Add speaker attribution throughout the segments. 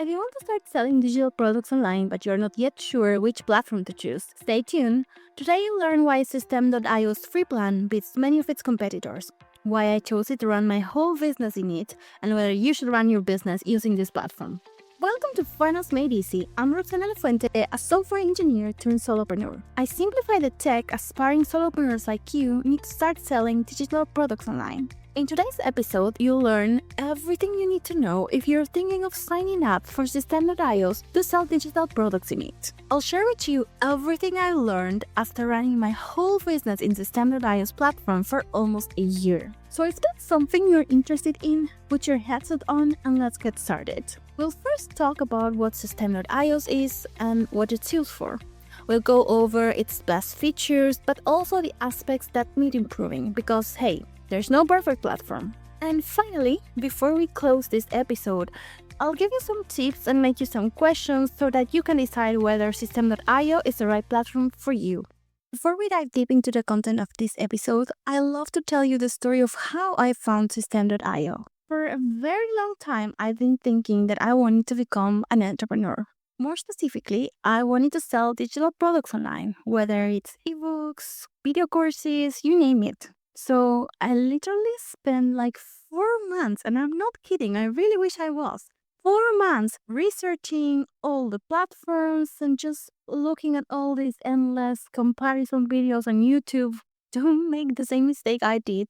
Speaker 1: If you want to start selling digital products online but you're not yet sure which platform to choose, stay tuned. Today you'll learn why System.io's free plan beats many of its competitors, why I chose it to run my whole business in it, and whether you should run your business using this platform. Welcome to Finance Made Easy. I'm Roxy and I'm, a software engineer turned solopreneur. I simplify the tech aspiring solopreneurs like you need to start selling digital products online. In today's episode, you'll learn everything you need to know if you're thinking of signing up for System.io to sell digital products in it. I'll share with you everything I learned after running my whole business in System.io's platform for almost a year. So if that's something you're interested in, put your headset on and let's get started. We'll first talk about what System.io is and what it's used for. We'll go over its best features, but also the aspects that need improving because, hey, there's no perfect platform. And finally, before we close this episode, I'll give you some tips and make you some questions so that you can decide whether System.io is the right platform for you. Before we dive deep into the content of this episode, I love to tell you the story of how I found System.io. For a very long time, I've been thinking that I wanted to become an entrepreneur. More specifically, I wanted to sell digital products online, whether it's ebooks, video courses, you name it. So I literally spent like 4 months, and I'm not kidding, I really wish I was. 4 months researching all the platforms and just looking at all these endless comparison videos on YouTube. Don't make the same mistake I did.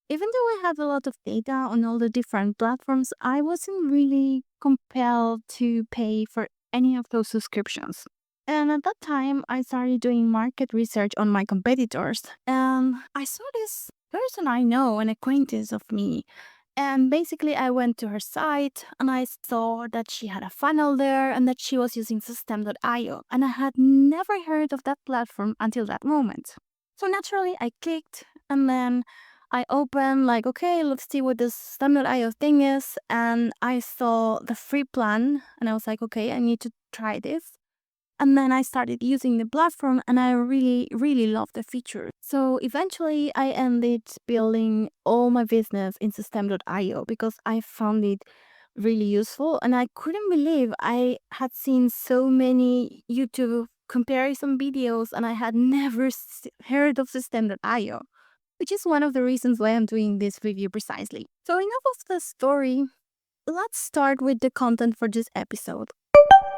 Speaker 1: Even though I had a lot of data on all the different platforms, I wasn't really compelled to pay for any of those subscriptions. And at that time, I started doing market research on my competitors. And I saw this person I know, an acquaintance of me. And basically, I went to her site and I saw that she had a funnel there and that she was using System.io. And I had never heard of that platform until that moment. So naturally, I clicked and then I opened okay, let's see what this System.io thing is. And I saw the free plan and I was like, okay, I need to try this. And then I started using the platform and I really, really loved the feature. So eventually I ended building all my business in System.io because I found it really useful. And I couldn't believe I had seen so many YouTube comparison videos and I had never heard of System.io, which is one of the reasons why I'm doing this review precisely. So enough of the story. Let's start with the content for this episode.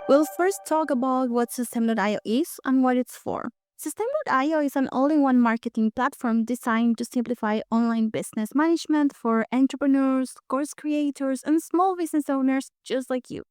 Speaker 1: We'll first talk about what System.io is and what it's for. System.io is an all-in-one marketing platform designed to simplify online business management for entrepreneurs, course creators, and small business owners just like you.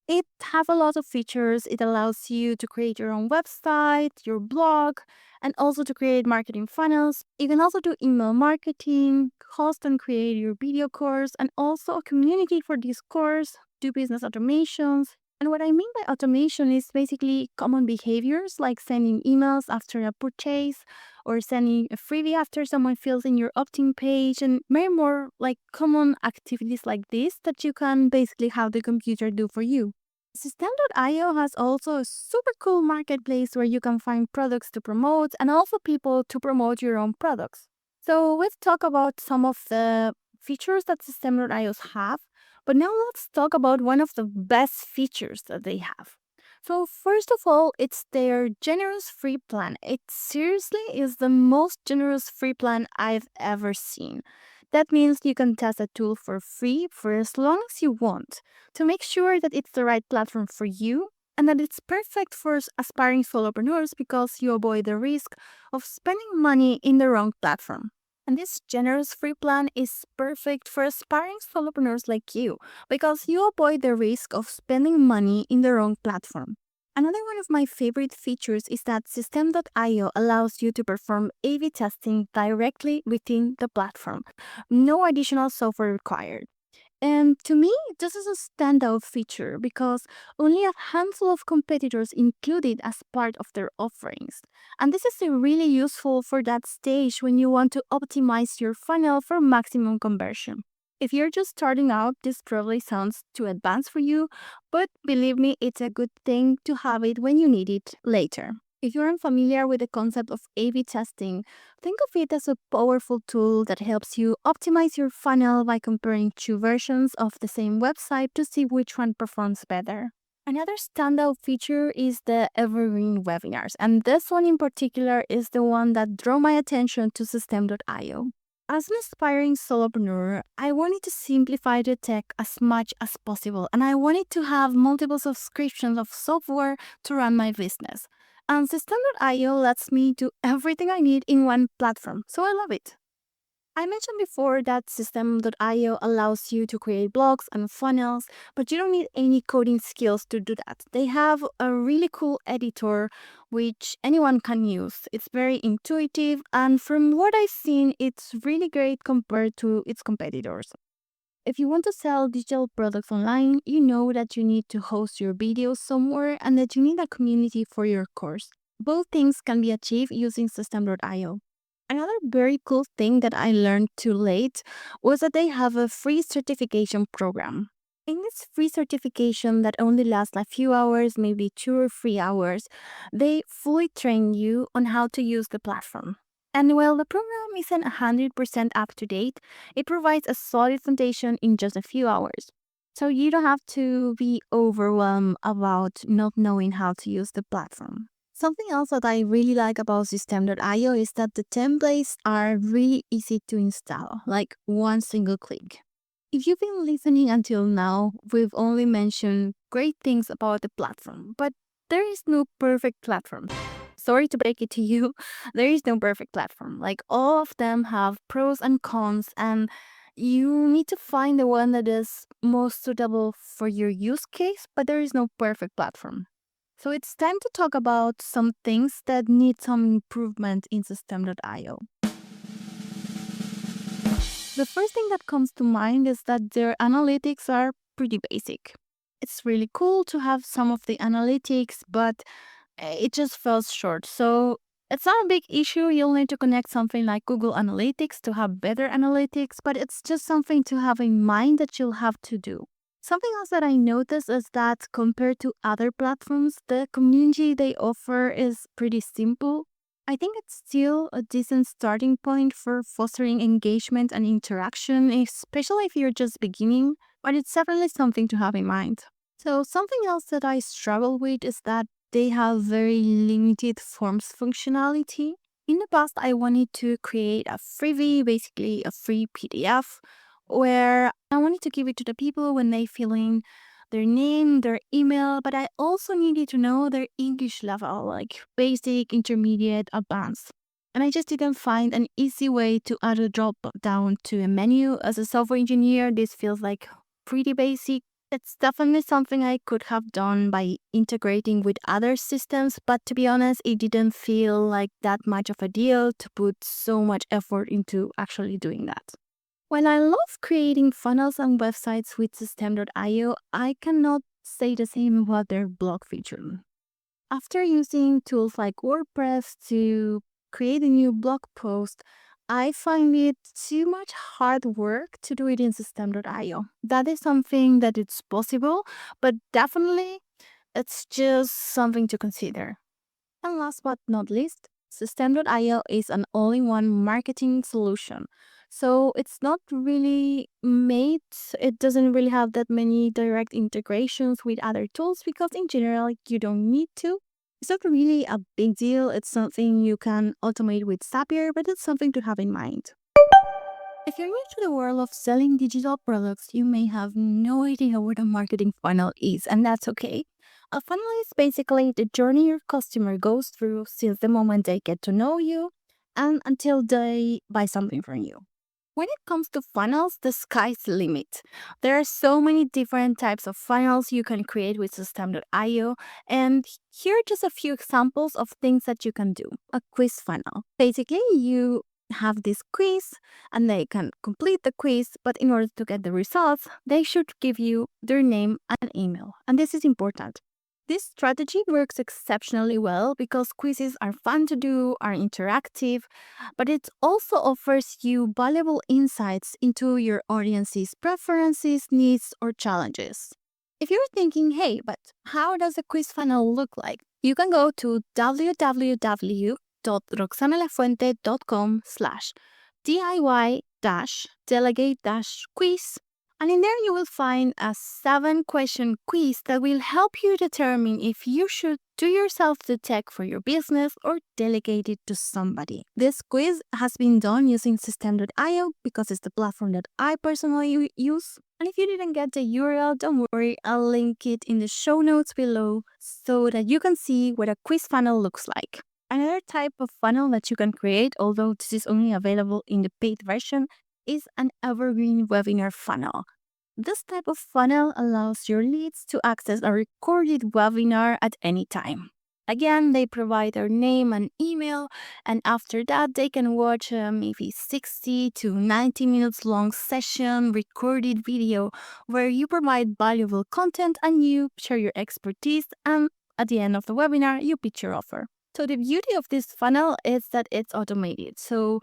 Speaker 1: It has a lot of features. It allows you to create your own website, your blog, and also to create marketing funnels. You can also do email marketing, host and create your video course, and also a community for this course, do business automations. And what I mean by automation is basically common behaviors like sending emails after a purchase or sending a freebie after someone fills in your opt-in page and many more like common activities like this that you can basically have the computer do for you. System.io has also a super cool marketplace where you can find products to promote and also people to promote your own products. So we've talked about some of the features that System.io have, but now let's talk about one of the best features that they have. So first of all, it's their generous free plan. It seriously is the most generous free plan I've ever seen. That means you can test a tool for free for as long as you want to make sure that it's the right platform for you and that it's perfect for aspiring solopreneurs because you avoid the risk of spending money in the wrong platform. And this generous free plan is perfect for aspiring solopreneurs like you because you avoid the risk of spending money in the wrong platform. Another one of my favorite features is that System.io allows you to perform A/B testing directly within the platform. No additional software required. And to me, this is a standout feature because only a handful of competitors include it as part of their offerings. And this is really useful for that stage when you want to optimize your funnel for maximum conversion. If you're just starting out, this probably sounds too advanced for you, but believe me, it's a good thing to have it when you need it later. If you're unfamiliar with the concept of A/B testing, think of it as a powerful tool that helps you optimize your funnel by comparing two versions of the same website to see which one performs better. Another standout feature is the evergreen webinars, and this one in particular is the one that drew my attention to System.io. As an aspiring solopreneur, I wanted to simplify the tech as much as possible, and I wanted to have multiple subscriptions of software to run my business. And System.io lets me do everything I need in one platform, so I love it. I mentioned before that System.io allows you to create blogs and funnels, but you don't need any coding skills to do that. They have a really cool editor which anyone can use. It's very intuitive, and from what I've seen, it's really great compared to its competitors. If you want to sell digital products online, you know that you need to host your videos somewhere and that you need a community for your course. Both things can be achieved using System.io. Another very cool thing that I learned too late was that they have a free certification program. In this free certification that only lasts a few hours, maybe 2 or 3 hours, they fully train you on how to use the platform. And while the program isn't 100% up to date, it provides a solid foundation in just a few hours. So you don't have to be overwhelmed about not knowing how to use the platform. Something else that I really like about System.io is that the templates are really easy to install, like one single click. If you've been listening until now, we've only mentioned great things about the platform, but there is no perfect platform. Sorry to break it to you, there is no perfect platform. Like all of them have pros and cons, and you need to find the one that is most suitable for your use case, but there is no perfect platform. So it's time to talk about some things that need some improvement in System.io. The first thing that comes to mind is that their analytics are pretty basic. It's really cool to have some of the analytics, but it just falls short. So it's not a big issue. You'll need to connect something like Google Analytics to have better analytics, but it's just something to have in mind that you'll have to do. Something else that I noticed is that compared to other platforms, the community they offer is pretty simple. I think it's still a decent starting point for fostering engagement and interaction, especially if you're just beginning, but it's definitely something to have in mind. So, something else that I struggle with is that they have very limited forms functionality. In the past, I wanted to create a freebie, basically a free PDF, where I wanted to give it to the people when they fill in their name, their email, but I also needed to know their English level, like basic, intermediate, advanced. And I just didn't find an easy way to add a drop down to a menu. As a software engineer, this feels like pretty basic. It's definitely something I could have done by integrating with other systems, but to be honest, it didn't feel like that much of a deal to put so much effort into actually doing that. When I love creating funnels and websites with System.io, I cannot say the same about their blog feature. After using tools like WordPress to create a new blog post, I find it too much hard work to do it in System.io. That is something that it's possible, but definitely it's just something to consider. And last but not least, System.io is an all-in-one marketing solution. So it's not really made, it doesn't really have that many direct integrations with other tools because in general, you don't need to. It's not really a big deal. It's something you can automate with Zapier, but it's something to have in mind. If you're new to the world of selling digital products, you may have no idea what a marketing funnel is, and that's okay. A funnel is basically the journey your customer goes through since the moment they get to know you and until they buy something from you. When it comes to funnels, the sky's the limit. There are so many different types of funnels you can create with System.io, and here are just a few examples of things that you can do. A quiz funnel. Basically, you have this quiz and they can complete the quiz, but in order to get the results, they should give you their name and email. And this is important. This strategy works exceptionally well because quizzes are fun to do, are interactive, but it also offers you valuable insights into your audience's preferences, needs, or challenges. If you're thinking, hey, but how does a quiz funnel look like? You can go to www.roxanalafuente.com/DIY-delegate-quiz, and in there you will find a 7-question quiz that will help you determine if you should do yourself the tech for your business or delegate it to somebody. This quiz has been done using Systems.io because it's the platform that I personally use. And if you didn't get the URL, don't worry, I'll link it in the show notes below so that you can see what a quiz funnel looks like. Another type of funnel that you can create, although this is only available in the paid version, is an evergreen webinar funnel. This type of funnel allows your leads to access a recorded webinar at any time. Again, they provide their name and email, and after that, they can watch a maybe 60 to 90 minutes long session recorded video where you provide valuable content and you share your expertise, and at the end of the webinar, you pitch your offer. So the beauty of this funnel is that it's automated. So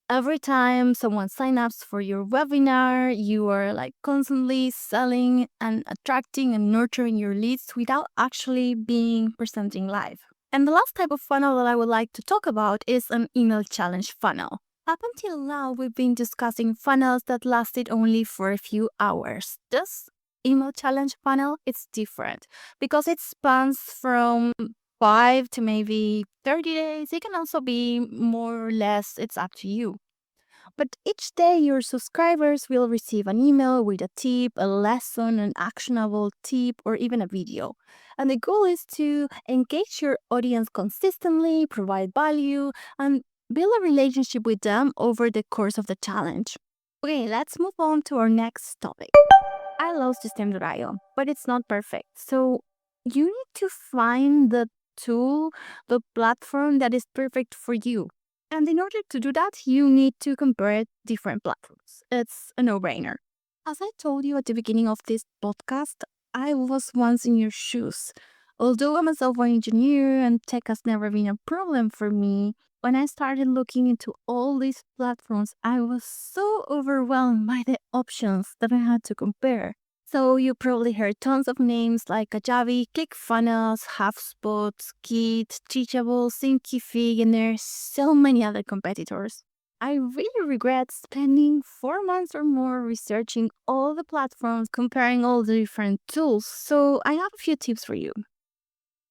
Speaker 1: every time someone signs up for your webinar, you are constantly selling and attracting and nurturing your leads without actually being presenting live. And the last type of funnel that I would like to talk about is an email challenge funnel. Up until now, we've been discussing funnels that lasted only for a few hours. This email challenge funnel is different because it spans from 5 to maybe 30 days. It can also be more or less, it's up to you. But each day, your subscribers will receive an email with a tip, a lesson, an actionable tip, or even a video. And the goal is to engage your audience consistently, provide value, and build a relationship with them over the course of the challenge. Okay, let's move on to our next topic. I love Systems.io, but it's not perfect. So you need to find the tool, the platform that is perfect for you. And in order to do that, you need to compare different platforms. It's a no-brainer. As I told you at the beginning of this podcast, I was once in your shoes. Although I'm a software engineer and tech has never been a problem for me, when I started looking into all these platforms, I was so overwhelmed by the options that I had to compare. So you probably heard tons of names like Kajabi, ClickFunnels, HubSpot, Git, Teachable, Thinkific, and there's so many other competitors. I really regret spending 4 months or more researching all the platforms, comparing all the different tools. So I have a few tips for you.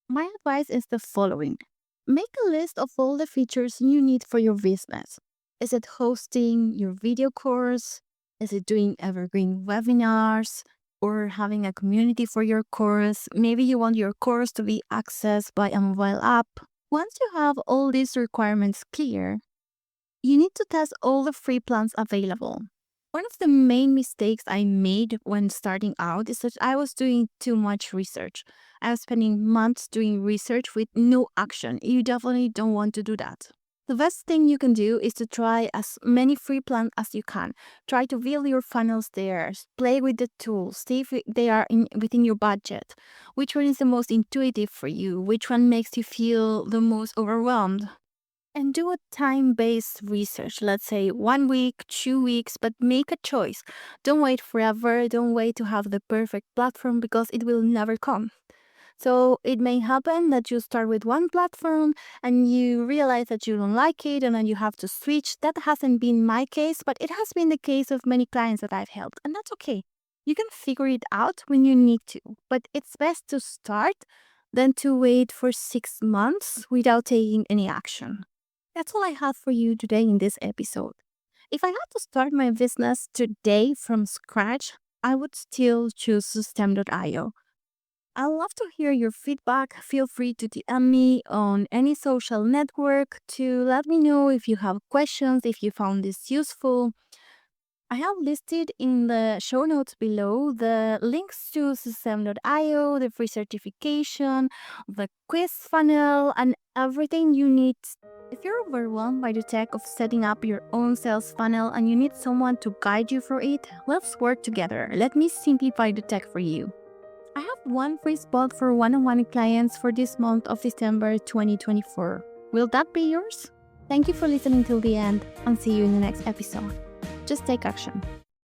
Speaker 1: My advice is the following. Make a list of all the features you need for your business. Is it hosting your video course? Is it doing evergreen webinars? Or having a community for your course? Maybe you want your course to be accessed by a mobile app. Once you have all these requirements clear, you need to test all the free plans available. One of the main mistakes I made when starting out is that I was doing too much research. I was spending months doing research with no action. You definitely don't want to do that. The best thing you can do is to try as many free plans as you can. Try to build your funnels there. Play with the tools. See if they are within your budget. Which one is the most intuitive for you? Which one makes you feel the most overwhelmed? And do a time-based research. Let's say 1 week, 2 weeks, but make a choice. Don't wait forever. Don't wait to have the perfect platform because it will never come. So it may happen that you start with one platform and you realize that you don't like it and then you have to switch. That hasn't been my case, but it has been the case of many clients that I've helped. And that's okay. You can figure it out when you need to. But it's best to start than to wait for 6 months without taking any action. That's all I have for you today in this episode. If I had to start my business today from scratch, I would still choose System.io. I'd love to hear your feedback. Feel free to DM me on any social network to let me know if you have questions, if you found this useful. I have listed in the show notes below the links to System.io, the free certification, the quiz funnel, and everything you need. If you're overwhelmed by the tech of setting up your own sales funnel and you need someone to guide you through it, let's work together. Let me simplify the tech for you. I have one free spot for one-on-one clients for this month of December 2024. Will that be yours? Thank you for listening till the end and see you in the next episode. Just take action.